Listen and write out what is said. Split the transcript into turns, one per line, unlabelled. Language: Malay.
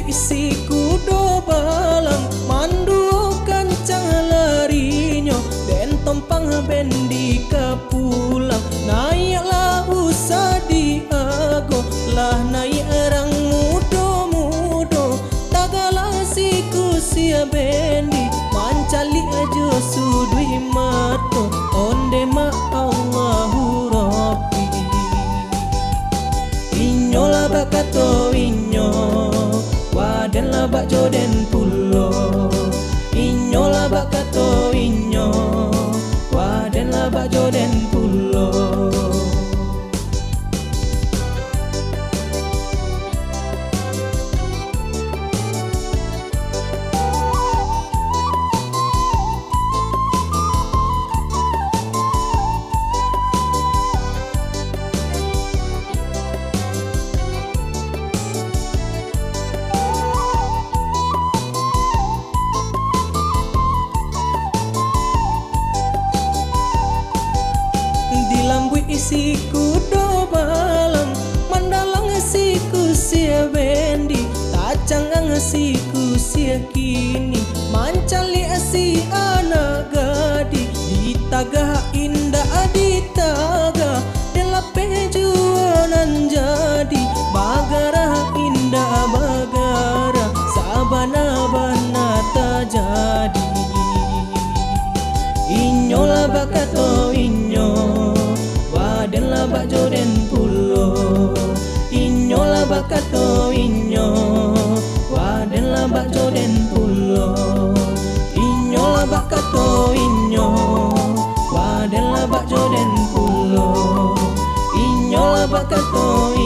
isi kudo balang mandukan larinya ben tompang bendi kapulang naiklah usah diago lah naik orang mudo tagala siku sia bendi mancali aja sudui mato onde ma Allahu Rabbi inyo la bakato inyo waden la bak joden pulo inyo la bakato inyo waden la bak joden pulo. Isi kudo balang mandalang siku sia bendi tacang siku sia kini mancali si anak gadi di taga indah di taga delape juanan jadi bagara indah bagara sabana bana tajadi inyo la bakato inyo waden la bak joden pulo inyo la bakato inyo waden la bak joden pulo inyo la bakato inyo waden la bak joden pulo inyo la bakato